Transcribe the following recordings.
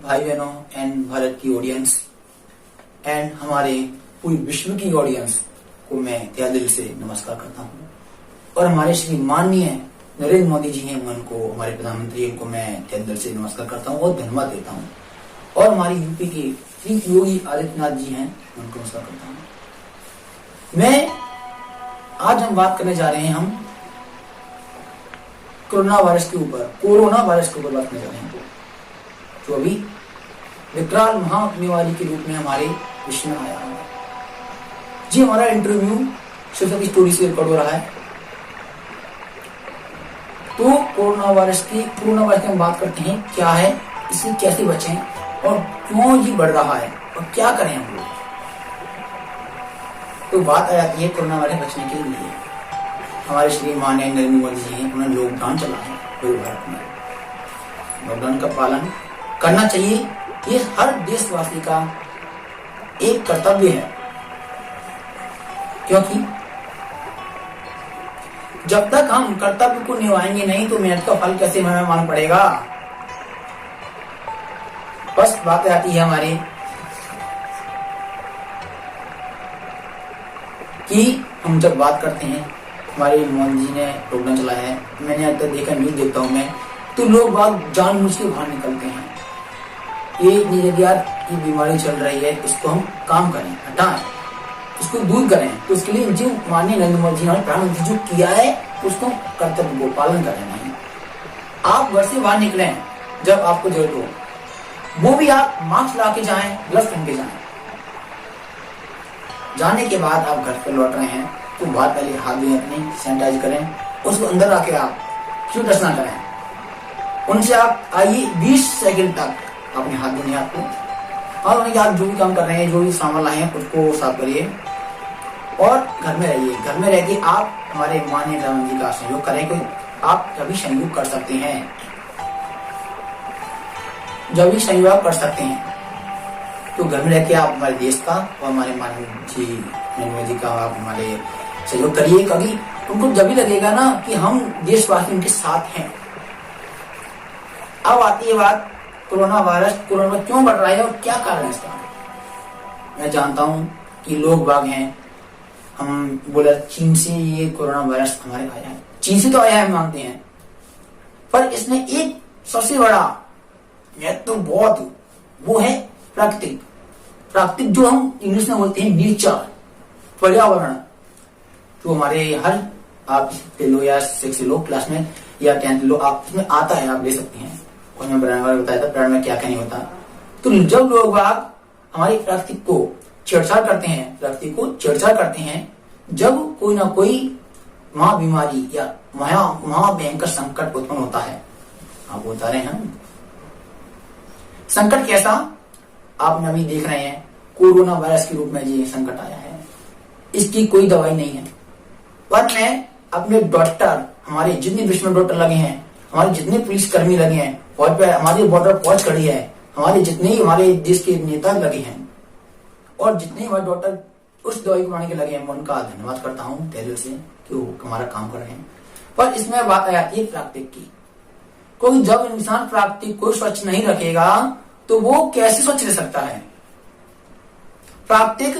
भाई बहनों एंड भारत की ऑडियंस एंड हमारे पूरी विश्व की ऑडियंस को मैं तहे दिल से नमस्कार करता हूँ। और हमारे श्री माननीय नरेंद्र मोदी जी हैं, उनको हमारे प्रधानमंत्री, उनको मैं तहे दिल से नमस्कार करता हूँ और धन्यवाद देता हूँ। और हमारी यूपी के श्री योगी आदित्यनाथ जी हैं, उनको नमस्कार करता हूँ। आज हम बात करने जा रहे हैं, हम कोरोना वायरस के ऊपर बात करने जा रहे हैं, जो अभी विकराल महाबीमारी के रूप में हमारे विश्व में आया है। जी, हमारा इंटरव्यू सिर्फ की स्टोरी से रिकॉर्ड हो रहा है। तो कोरोना वायरस की हम बात करते हैं, क्या है, इससे कैसे बचें और क्यों ये बढ़ रहा है और क्या करें हम लोग। तो बात आ जाती है कोरोना वायरस बचने के लिए। हमारे श्री माननीय नरेंद्र मोदी जी हैं, उन्होंने लॉकडाउन चला है पूरे भारत में। लॉकडाउन का पालन करना चाहिए, ये हर देशवासी का एक कर्तव्य है, क्योंकि जब तक हम कर्तव्य को निभाएंगे नहीं तो मेहनत का फल कैसे हमें मालूम पड़ेगा। बस बात आती है हमारी कि हम जब बात करते हैं, हमारे मोदी जी ने लॉकडाउन चलाया है, मैंने अब तक देखा, न्यूज देखता हूं मैं, तो लोग बात जानबूझ के बाहर निकलते हैं। ये यार ये बीमारी चल रही है, इसको हम काम करें, हटाएं, इसको दूर करें। तो उसके लिए जो माननीय नरेंद्र मोदी जी ने प्रधानमंत्री जो किया है, उसको कर्तव्य को पालन करें। नहीं, आप घर से बाहर निकले जब आपको जरूरत हो, वो भी आप मास्क लगा के जाएं, ग्लव्स पहन के जाएं। जाने के बाद आप घर पर लौट रहे हैं तो बाहर पहले हाथ धोएं, अपने सैनिटाइज करें, उसको अंदर आके आप क्यों टच ना करें। उनसे आप आइए 20 सेकंड तक अपने हाथ धोने आपको, और उन्हें आप जो भी काम कर रहे हैं, जो भी सामान लाए हैं, उसको साफ करिए और घर में रहिए। घर में रह के आप हमारे माननीय प्रधानमंत्री का सहयोग करें, कोई आप कभी सहयोग कर सकते हैं, जब भी सहयोग आप कर सकते हैं। तो घर में रह के आप हमारे देश का और हमारे माननीय जी नरेंद्र मोदी का आप हमारे सहयोग करिए, कभी उनको जब भी लगेगा ना कि हम देशवासी उनके साथ हैं। अब आती है बात कोरोना क्यों बढ़ रहा है और क्या कारण है इसका। मैं जानता हूं कि लोग बाग हैं, हम बोला चीन से ये कोरोना वायरस हमारे आया है, चीन से तो आया है, हम मानते हैं, पर इसमें एक सबसे बड़ा तो बहुत वो है प्राकृतिक जो हम इंग्लिश में बोलते हैं नेचर, पर्यावरण। तो हमारे हर आप लो या 6 लो क्लास में या 10th लो, आप इसमें आता है, आप ले सकते हैं। और मैं बताया था प्राण में क्या क्या नहीं होता। तो जब लोग हमारी प्रकृति को छेड़छाड़ करते हैं, जब कोई ना कोई महाबीमारी या महाभयंकर संकट उत्पन्न होता है। आप बता रहे हैं संकट कैसा, आपने अभी देख रहे हैं कोरोना वायरस के रूप में ये संकट आया है, इसकी कोई दवाई नहीं है। पर मैं अपने डॉक्टर, हमारे जितने विश्व में डॉक्टर लगे हैं, हमारे जितने पुलिस कर्मी लगे हैं, और पे हमारी बॉर्डर फौज खड़ी है, हमारे जितने ही हमारे देश के नेता लगे हैं, और जितने हमारे डॉक्टर उस दवाई को बनाने के लगे हैं, मैं उनका धन्यवाद करता हूँ तहे दिल से कि वो हमारा काम कर रहे हैं। पर इसमें बात आ जाती है प्राकृतिक की, क्योंकि जब इंसान प्राकृतिक को स्वच्छ नहीं रखेगा तो वो कैसे स्वच्छ रह सकता है। प्राकृतिक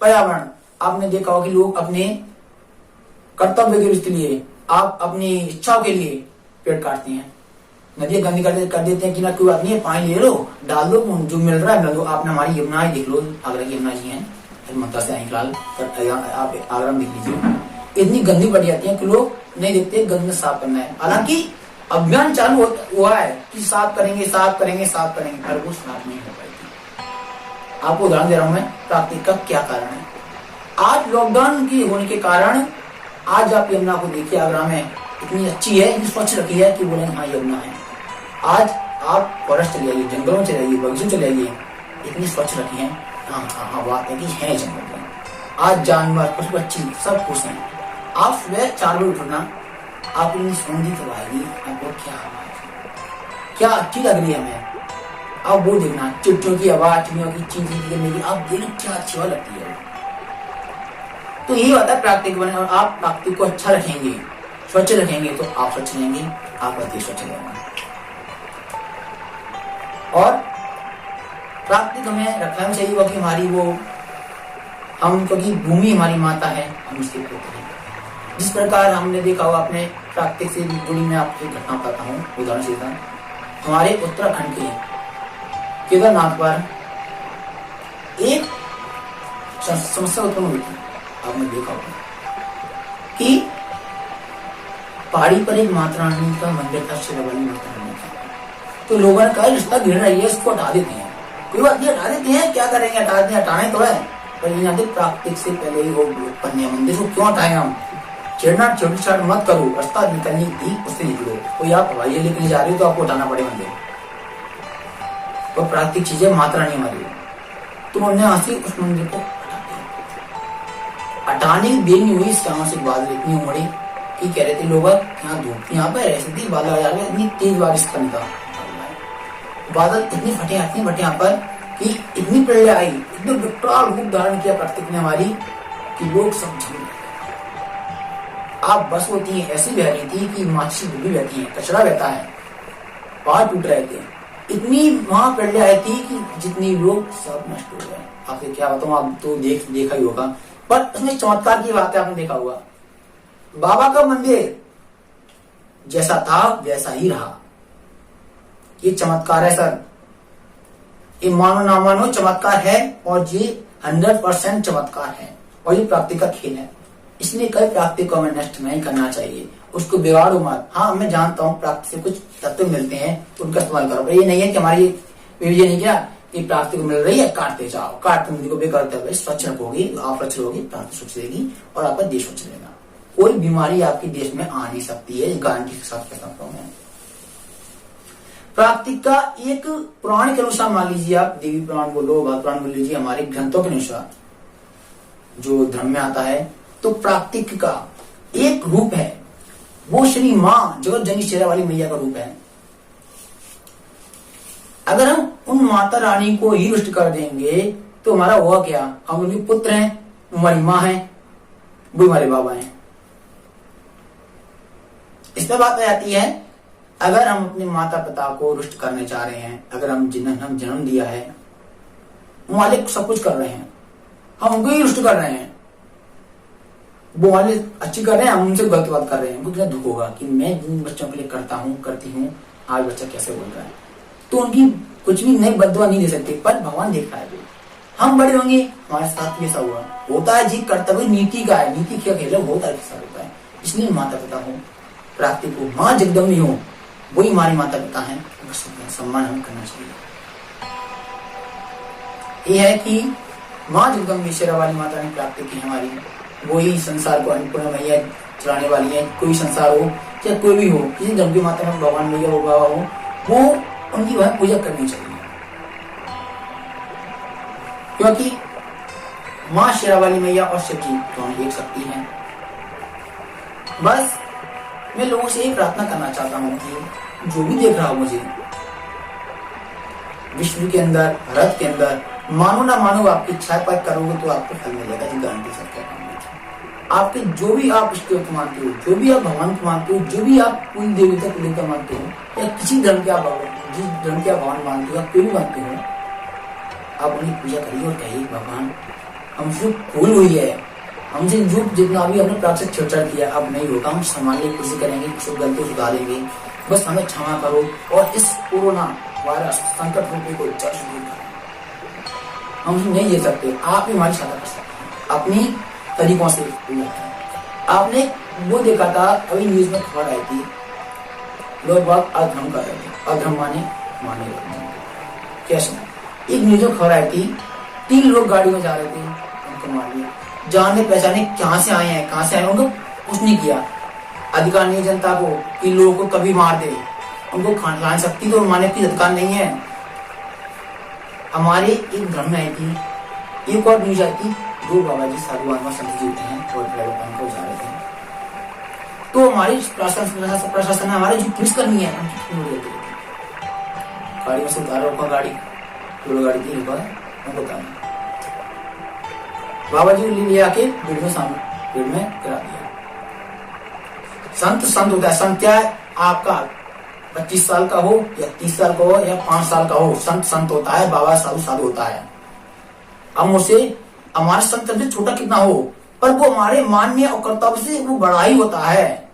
पर्यावरण, आपने देखा होगा कि लोग अपने कर्तव्य के लिए, आप अपनी इच्छाओं के लिए पेड़ काटते हैं, नदियां गंदी कर देते हैं कि ना कोई बात नहीं है, पानी ले लो, डाल दो, जो मिल रहा है मिल दो। आपने हमारी यमुना देख लो, आगरा की यमुना जी है, ममता से फिलहाल आप आगरा में देख लीजिए, इतनी गंदी पड़ जाती है कि लोग नहीं देखते गंद साफ करना है। हालांकि अभियान चालू हुआ है कि साफ करेंगे, पर वो साफ नहीं हो पाएगी। आपको उदाहरण दे रहा हूं मैं, प्राकृतिक का क्या कारण है। आज लॉकडाउन की होने के कारण आज आप यमुना को देखिए, आगरा में इतनी अच्छी है, इतनी स्वच्छ रखी है कि बोले हाँ यमुना है। आज आप फॉरेस्ट चले जाइए, जंगलों में चले जाइए, बगीचों चले जाइए, इतनी स्वच्छ रखी है। हाँ बात है कि है जंगल में आज जानवर, पशु पक्षी सब खुश हैं। आप सुबह 4 बजे उठना, आप इतनी सुगंधी तो आएगी, आपको क्या अच्छी लग रही है हमें। आप वो देखना, चिड़ियों की आवाज, चिड़ियों की चींची करने की, आप देखना क्या अच्छी लगती है। तो यही होता है प्राकृतिक बने, और आप प्राकृतिक को अच्छा रखेंगे, स्वच्छ रखेंगे तो आप स्वच्छ रहेंगे, आपका देश स्वच्छ रहेगा। और प्राकृतिक हमें रखना भी चाहिए क्योंकि हमारी वो हम क्योंकि भूमि हमारी माता है, हम इसके पुत्र हैं। जिस प्रकार हमने देखा हुआ अपने प्राकृतिक से जुड़ी मैं आपको घटना बताता हूँ उदाहरण से। हमारे उत्तराखंड के केदारनाथ पर एक समस्या उत्पन्न हुई थी। आपने देखा होगा कि पहाड़ी पर एक माता रानी का मंदिर था, शेरावाली माता रानी का। तो लोगों ने कहा रिश्ता गिर रही है, इसको हटा देते हैं। कोई बात नहीं, हटा देते हैं, क्या करेंगे, हटा देते हैं, हटाने तो है, पर ये प्राकृतिक से पहले ही वो उत्पन्न है मंदिर को क्यों हटाए हम। छेड़ना छेड़छाड़ मत करो, रास्ता निकलने की उससे निकलो। कोई आप हवाई लेके जा रहे हो तो आपको हटाना पड़ेगा मंदिर। तो प्राकृतिक चीजें माता रानी हमारी, तो उन्होंने हंसी उस मंदिर को हटाने की देर नहीं हुई, से बादल इतनी उमड़ी कि कह रहे थे लोग यहाँ धूप यहाँ पे ऐसी थी, बादल आ जाए, इतनी तेज बारिश का निकला, बादल इतनी फटे यहाँ पर कि इतनी प्रलय आई, इतने विकराल रूप धारण किया प्राकृतिक ने हमारी कि लोग सब झूम। आप बस होती है ऐसी बह रही थी कि माछी डूबी रहती है, कचरा रहता है, पहाड़ टूट रहे थे, इतनी वहां प्रलय आई थी कि जितनी लोग सब नष्ट हो गए। आपसे क्या बताऊं, आप तो देखा ही होगा, पर उसमें चमत्कार की बात है, आपने देखा होगा बाबा का मंदिर जैसा था वैसा ही रहा। ये चमत्कार है सर, ये मानो ना मानो चमत्कार है, और ये 100% चमत्कार है, और ये प्राकृतिक का खेल है। इसलिए कई प्राकृतिक को हमें नष्ट नहीं करना चाहिए, उसको बिगाड़ो मत। हाँ मैं जानता हूँ प्राकृतिक से कुछ तत्व मिलते हैं, उनका इस्तेमाल करो, ये नहीं है कि हमारी ये नहीं क्या कि प्राकृतिक मिल रही है काटते जाओ, काटते नदी को बेकार करते, स्वच्छ रखोगी, आप स्वच्छ रहोगी, प्राकृतिक स्वच्छ रहेगी और आपका देश स्वच्छ रहेगा। कोई बीमारी आपके देश में आ नहीं सकती है, गारंटी के साथ कह सकता हूं मैं। प्राकृतिक का एक पुराण के अनुसार मान लीजिए, आप देवी पुराण बोलो, भागवत पुराण बोल लीजिए, हमारे ग्रंथों के अनुसार जो धर्म में आता है, तो प्राकृतिक का एक रूप है, वो श्री मां जगत जननी शेरावाली मैया का रूप है। अगर हम उन माता रानी को ही रुष्ट कर देंगे तो हमारा हुआ क्या, हम उनके पुत्र हैं, हमारी माँ है, वो हमारे बाबा हैं। इसमें बात आ जाती है, अगर हम अपने माता पिता को रुष्ट करने चाह रहे हैं, अगर हम जिन्हें जन्म दिया है, मालिक सब कुछ कर रहे हैं, हम उनको ही रुष्ट कर रहे हैं, वो वाले अच्छी कर रहे हैं, हम उनसे गलत बात कर रहे हैं, उनको कितना दुख होगा कि मैं जिन बच्चों के लिए करती हूँ आज बच्चा कैसे बोल रहा है। तो उनकी कुछ भी नई बददुआ नहीं दे सकते, पर भगवान देख रहा है। हम बड़े होंगे, हमारे साथ भी ऐसा हुआ होता है जी, कर्तव्य नीति का है, नीति क्या खेल होता है, ऐसा होता है। इसलिए माता पिता हो, प्राकृतिक हो, माँ जगदम्बी हो, वही हमारी माता पिता है, सम्मान हमें करना चाहिए। ये है कि माँ जगदम्बी शेरावाली माता ने प्राकृतिक की हमारी, वही संसार को अन्नपूर्णा मैया चलाने वाली है। कोई संसार हो चाहे कोई भी हो, किसी धर्म की माता में भगवान मैया हो, बाबा हो, वो उनकी वह पूजा करनी चाहिए, क्योंकि माँ शेरावाली मैया और शिव जी दोनों एक शक्ति हैं। बस मैं लोगों से एक प्रार्थना करना चाहता हूँ कि जो भी देख रहा हो मुझे, विश्व के अंदर, भारत के अंदर, मानो ना मानो आपकी इच्छा पर करोगे तो आपको फल मिलेगा जी, गारंटी से कहता हूँ। आपके जो भी आप ईश्वर को मानते हो, जो भी आप भगवान को मानते हो, जो भी आप कोई देवता को लेकर मानते हो, या किसी धर्म के आप जिस धर्म के आप भगवान मानते हो, आप कोई भी मानते हो, आप उन्हें पूजा करिए और कहिए भगवान हमसे भूल हुई है, हमसे जो जितना भी हमने प्राकृतिक छेड़छाड़ किया अब नहीं होगा, हम संभालने की कोशिश करेंगे, कुछ गलती सुधारेंगे, बस हमें क्षमा करो और इस कोरोना वायरस संकट रूपी को जड़ से दूर करें। हम नहीं दे सकते, आप भी हमारी सहायता कर सकते हैं अपनी तरीकों से। आपने वो देखा था, अभी न्यूज में खबर आई थी, लोग बात अधर्म कर रहे थे, अधर्म माने कैसे। एक न्यूज में खबर आई थी, 3 लोग गाड़ी में जा रहे थे, उनको मार दिया, जाने पहचाने कहां से आए हैं, उनको कुछ नहीं किया। अधिकार नहीं जनता को कि लोगों को कभी मार दे, उनको खान सकती तो मारने की अधिकार नहीं है। हमारे एक धर्म में आई थी, एक और न्यूज आई थी, 2 बाबा जी साधु आत्मा संत जी होते हैं और ड्राइवर को जा रहे थे, तो हमारी प्रशासन हमारे जो पुलिस करनी है गाड़ी में से उतार रोका, गाड़ी गाड़ी थी रुका उनको उतारना, बाबा जी ले लिया के भीड़ में सामने भीड़ में करा दिया। संत होता है, संत क्या है, आपका 25 साल का हो या 30 साल का हो या 5 साल का हो, संत संत होता है, बाबा साधु साधु होता है। हम उसे हमारे संत से छोटा कितना हो, पर वो हमारे मान्य और कर्तव्य से वो बड़ा ही होता है।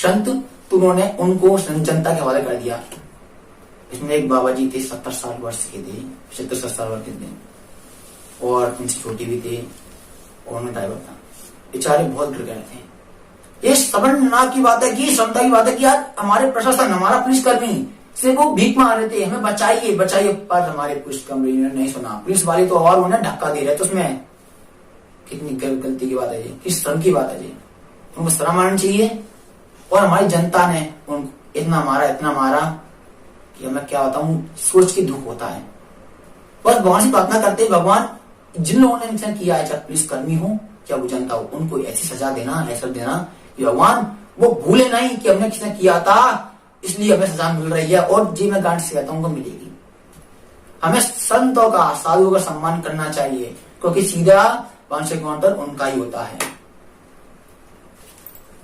संत तो उन्होंने उनको जनता के हवाले कर दिया। इसमें एक बाबा जी थे, 70 साल वर्ष के थे, 70 साल वर्ष के थे, और उनसे छोटे भी थे, और उन्हें ड्राइवर था। बेचारे बहुत डर गए थे। ये समझना की बात है कि क्षमता की बात है कि यार हमारे प्रशासन, हमारा पुलिसकर्मी से वो भीख मांग रहे थे, हमें बचाइए बचाइए, पर हमारे पुलिसकर्मी ने नहीं सुना। पुलिस वाले तो और उन्हें धक्का दे रहे थे। उसमें कितनी गलती की बात है ये, किस शर्म की बात है ये। उनको शर्म आनी चाहिए। और हमारी जनता ने उनको इतना मारा कि मैं क्या बताऊं, सोच के दुख होता है। बस भगवान से प्रार्थना करते हैं, भगवान जिन लोगों ने इनसे किया है, चाहे पुलिसकर्मी हो क्या वो जनता हो, उनको ऐसी सजा देना, ऐसा देना कि भगवान वो भूले नहीं कि हमने किसने किया था, इसलिए हमें सजा मिल रही है। और जी मैं गांठ से कहता हूं उनको मिलेगी। हमें संतों का, साधुओं का सम्मान करना चाहिए, क्योंकि सीधा वंश काउंटर उनका ही होता है।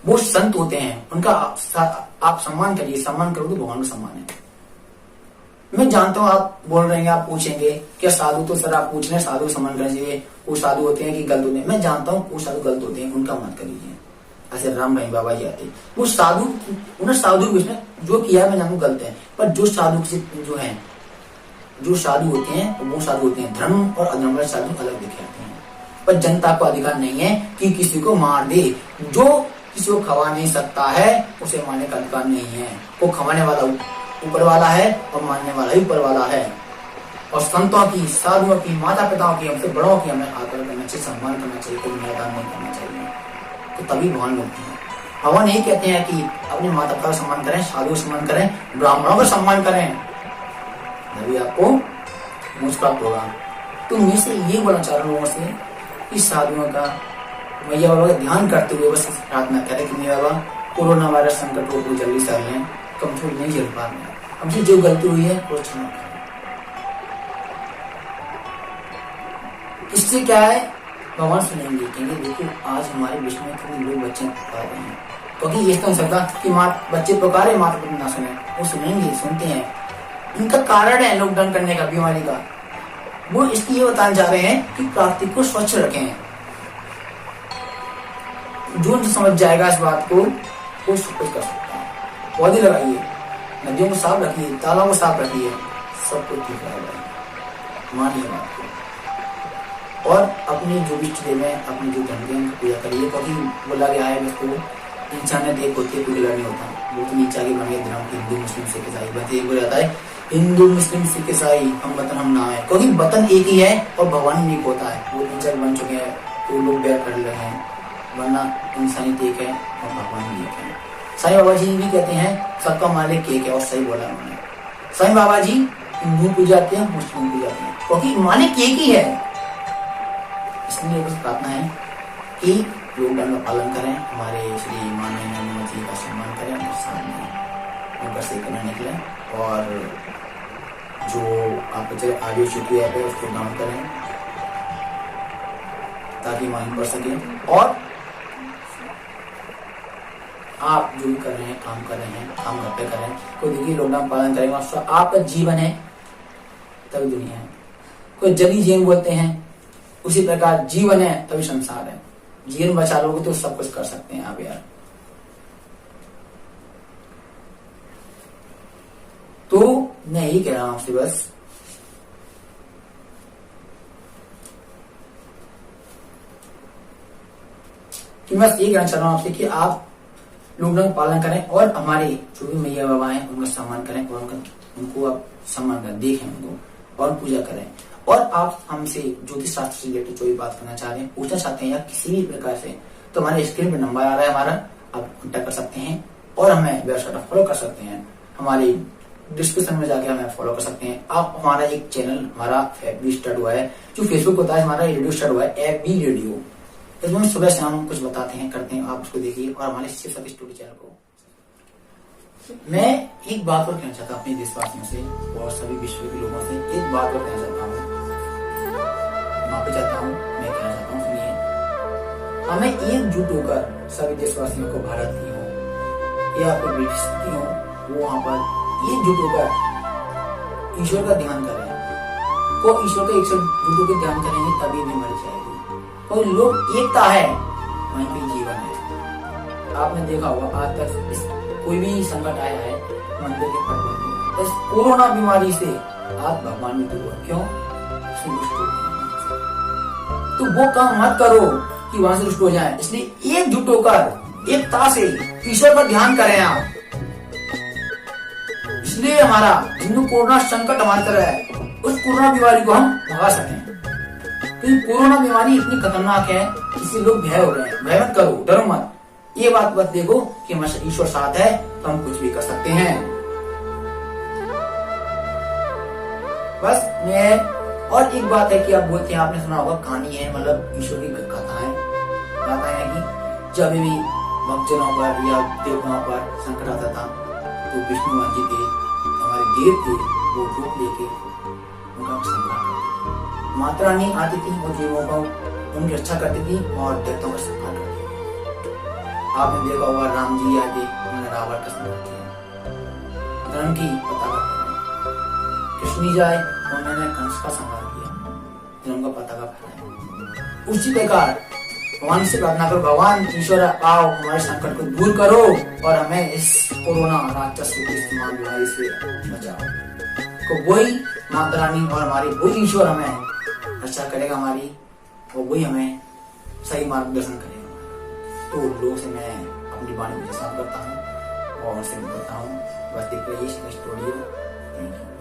वो संत होते हैं, उनका आप सम्मान करिए। सम्मान करोगे तो भगवान का सम्मान है। मैं जानता हूँ आप बोल रहे हैं, आप पूछेंगे क्या साधु, तो सर आप पूछ रहे हैं साधु सम्मान करना चाहिए, वो साधु होते हैं कि गलत होते हैं। मैं जानता हूँ वो साधु गलत होते हैं, उनका मत करिए। ऐसे राम भाई बाबा जी आते, वो साधु, उन्हें साधु जो किया है मैं जानू गलत है, पर जो साधु जो है, जो साधु होते हैं वो साधु होते हैं। धर्म और अधर्म वाले साधु अलग दिखे जाते हैं। पर जनता को अधिकार नहीं है कि किसी को मार दे। जो किसी को खवा नहीं सकता है उसे मारने का अधिकार नहीं है। वो खवाने वाला ऊपर वाला है और मारने वाला ही ऊपर वाला है। और संतों की, साधुओं की, माता पिताओं की, हमसे बड़ों की हमें आदर करना चाहिए, सम्मान करना चाहिए, कोई मैदान नहीं करना चाहिए, तो तभी भगवान मिलते हैं। भगवान यही कहते हैं कि अपने माता पिता का सम्मान करें, साधुओं का सम्मान करें, ब्राह्मणों का सम्मान करें, तभी आपको मोक्ष प्राप्त होगा। तो मैं से ये बोलना चाह रहा हूँ लोगों से कि साधुओं का, मैया बाबा का ध्यान करते हुए बस प्रार्थना करें कि मैया बाबा कोरोना वायरस संकट को जल्दी से हल लें, कमजोर नहीं झेल पा रहे हैं, हमसे जो गलती हुई है वो क्षमा करें। इससे क्या है, भगवान सुनेंगे, कहेंगे देखो आज हमारे विश्व में कितने लोग बच्चे पुकार रहे हैं, क्योंकि ये तो हो सकता कि बच्चे पुकारे माता पिता ना सुने, वो सुनेंगे, सुनते हैं। इनका कारण है लॉकडाउन करने का, बीमारी का। वो इसलिए बताने जा रहे हैं कि प्लास्टिक को स्वच्छ रखें। जो समझ जाएगा इस बात को वो सब कुछ कर सकता है। पौधे लगाइए, नदियों को साफ रखिए, तालाबों को साफ रखिए, सब कुछ ठीक रहेगा। मानिए बात को। और अपनी जो भी चीजें में अपनी जो धन की पूजा करिए, क्योंकि बोला गया है उसको इंसानियत एक होती है, कोई लड़ नहीं होता। वो तो नीचे आगे बन गया धर्म, हिंदू मुस्लिम सिख ईसाई, बस एक बोला जाता है हिंदू मुस्लिम सिख ईसाई, हम वतन हम ना है, क्योंकि वतन एक ही है और भगवान एक होता है। वो तीन चार बन चुके हैं तो लोग बैर कर रहे हैं, वरना इंसानियत एक है और भगवान भी एक है। साईं बाबा जी भी कहते हैं सबका मालिक एक है, और सही बोला उन्होंने। साईं बाबा जी हिंदू पूजाते हैं, मुस्लिम पूजाते हैं, क्योंकि मालिक एक ही है। इसलिए बस प्रार्थना है कि लॉकडाउन का पालन करें, हमारे श्री माननीय नरेंद्र जी का सम्मान करें, और सामने उनका से करना निकले, और जो आपको चले ऑडियो छुट्टी ऐप है उसको डाउन करें ताकि माइंड बढ़ सके। और आप जो भी कर रहे हैं, काम कर रहे हैं, काम घर पे करें। कोई देखिए लॉकडाउन पालन करेगा, आपका जीवन है तभी दुनिया है। कोई जगी जीवन बोलते हैं, उसी प्रकार जीवन है तभी संसार है। जीवन बचा लोगे तो सब कुछ कर सकते हैं आप यार। तो मैं यही कह रहा हूं आपसे बस कि मैं यही कहना चाह रहा हूं आपसे कि आप लॉकडाउन पालन करें, और हमारे जो भी मैया बाबा हैं उनका सम्मान करें, और उनको आप सम्मान करें, देखें उनको और पूजा करें। और आप हमसे ज्योतिष शास्त्र से रिलेटेड जो भी बात करना चाह रहे हैं, पूछना चाहते हैं या किसी भी प्रकार से, तो हमारे स्क्रीन पे नंबर आ रहा है हमारा, आप कॉन्टेक्ट कर सकते हैं और हमें वेबसाइट फॉलो कर सकते हैं। हमारी डिस्क्रिप्शन में जाके हमें फॉलो कर सकते हैं आप। हमारा एक चैनल हमारा FB स्टार्ट हुआ है, जो फेसबुक होता है हमारा रेडियो स्टार्ट हुआ है, FB रेडियो। इसमें सुबह शाम कुछ बताते हैं, करते हैं, आप उसको देखिए। और हमारे शिव सभी स्टूडियो चैनल को मैं एक बात और कहना चाहता हूँ अपने देशवासियों से और सभी विश्व के लोगों से, एक बात और कहना चाहता हूँ, माफी चाहता हूँ, मैं कहना चाहता हूँ, सुनिए। हमें एकजुट होकर सभी देशवासियों को, भारत की हो या कोई परिस्थिति हो, वो वहां पर एकजुट होकर ईश्वर का ध्यान करें। को ईश्वर का एकजुट होकर ध्यान करेंगे तभी भी मर जाएगी। कोई लोग एकता है वहीं पे जीवन है। आपने देखा होगा आज तक कोई भी संकट आया है मंदिर के पट पर, इस कोरोना बीमारी से आप भगवान में दूर, क्यों? तो वो काम मत करो कि वहां से रुष्ट हो जाए। इसलिए एकजुट होकर एकता से ईश्वर का ध्यान करें आप। इसलिए हमारा हिंदू कोरोना संकट हमारी तरह है, उस कोरोना बीमारी को हम भगा सकें। क्योंकि कोरोना बीमारी इतनी खतरनाक है, इससे लोग भय हो रहे हैं। भय मत करो, डरो मत। ये बात बस देखो कि हमारा ईश्वर साथ है तो हम कुछ भी कर सकते हैं। बस मैं और एक बात है कि आप बोलते हैं, आपने सुना होगा कहानी है, मतलब ईश्वर की कथाएं है कि जब भी भक्तजनों पर या देवताओं पर संकट आता था तो विष्णु जी थे, हमारे देव थे, वो रूप लेके उनका संहार करते थे। माता रानी आती थी और जीवों को उनकी रक्षा करती थी और देवताओं का संहार करती थी। आपने देखा होगा राम जी आए थे, उन्होंने रावण का संहार किया, धर्म की पताका। कृष्ण जी आए, उन्होंने कंस का संहार किया, धर्म का पताका फहराया। उसी प्रकार भगवान से प्रार्थना करो, भगवान ईश्वर आओ हमारे संकट को दूर करो और हमें इस कोरोना राक्षस इस्तेमाल बीमारी से बचाओ। तो वही माता रानी और हमारी वही ईश्वर हमें रक्षा करेगा हमारी, और वही हमें सही मार्गदर्शन करेगा। तो लोगों से मैं अपनी वाणी को साफ करता हूँ और उनसे बोलता हूँ, बस देख रहिए स्टूडियो। Thank you.